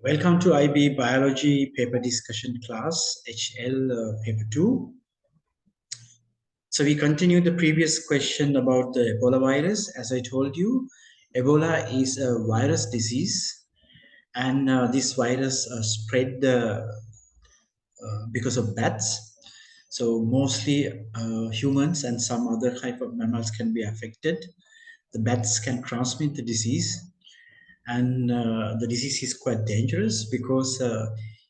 Welcome to IB Biology paper discussion class, HL paper 2. So we continue the previous question about the Ebola virus. As I told you, Ebola is a virus disease, and this virus spread because of bats. So mostly humans and some other type of mammals can be affected. The bats can transmit the disease, and the disease is quite dangerous because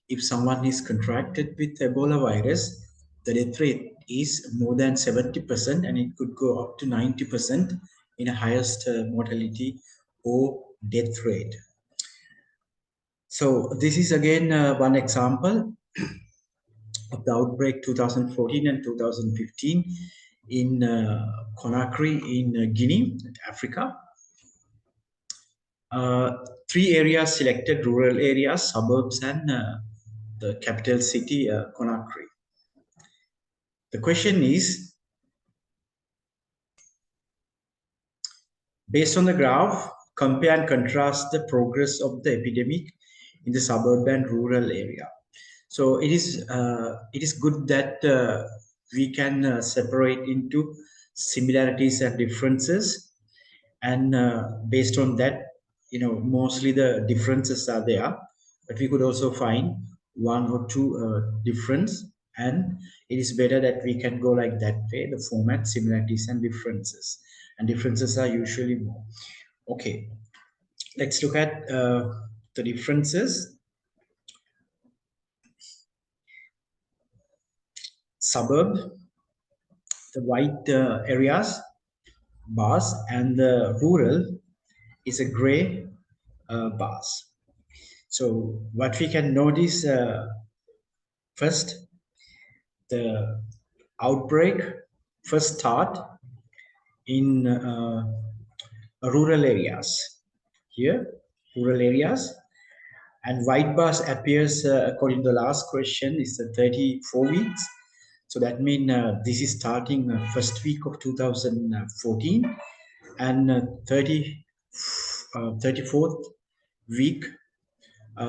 if someone is contracted with Ebola virus, the death rate is more than 70%, and it could go up to 90% in a highest mortality or death rate. So this is again one example of the outbreak 2014 and 2015 in Conakry in Guinea, Africa. Three areas selected: rural areas, suburbs, and the capital city, Conakry. The question is, based on the graph, compare and contrast the progress of the epidemic in the suburban and rural area. So it is good that we can separate into similarities and differences, and based on that, mostly the differences are there, but we could also find one or two difference, and it is better that we can go like that way, the format similarities and differences are usually more. Okay, let's look at the differences. Suburb, the white areas, bars, and the rural is a gray bars. So what we can notice first, the outbreak first start in rural areas. Here, rural areas, and white bars appears according to the last question is 34 weeks. So that means this is starting first week of 2014, and 34th week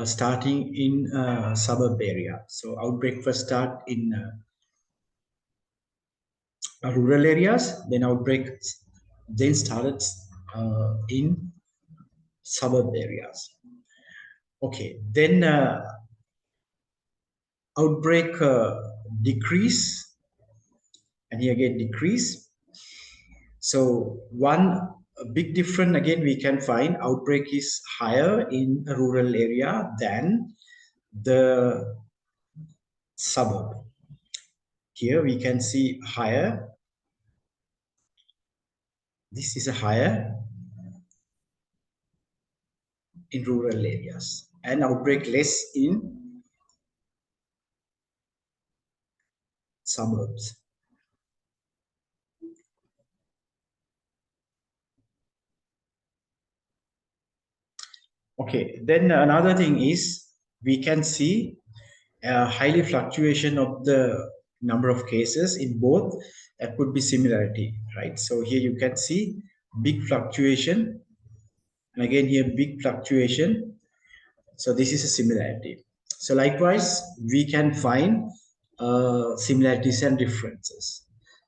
starting in suburb area. So outbreak first start in rural areas, then outbreak then started in suburb areas. Okay, then outbreak decrease, and here again decrease. So one big difference again we can find, outbreak is higher in a rural area than the suburb. Here we can see higher. This is a higher in rural areas, and outbreak less in suburbs. Okay, then another thing is we can see a highly fluctuation of the number of cases in both. That could be similarity, right? So here you can see big fluctuation, and again here big fluctuation. So this is a similarity. So likewise, we can find similarities and differences.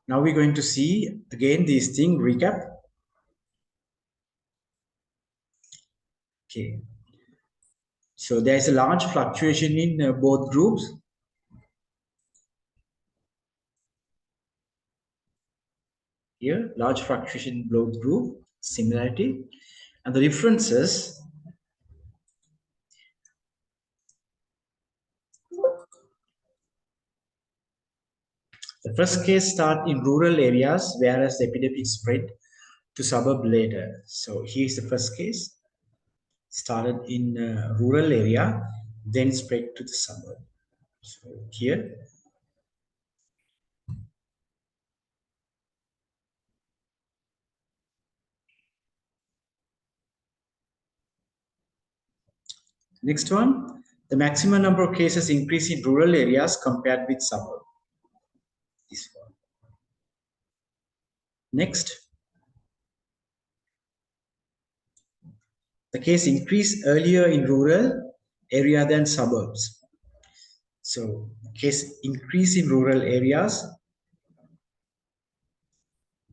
Now we're going to see again these things, recap. Okay. So there is a large fluctuation in both groups. Here, large fluctuation in both group, similarity, and the differences. The first case start in rural areas, whereas the epidemic spread to suburb later. So here's the first case, started in rural area, then spread to the suburb. So here, next one, the maximum number of cases increase in rural areas compared with suburb. This one. Next, the case increase earlier in rural area than suburbs. So case increase in rural areas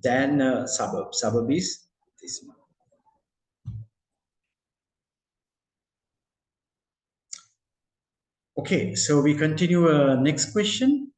than suburbs. Suburb is this one. Okay, so we continue. Next question.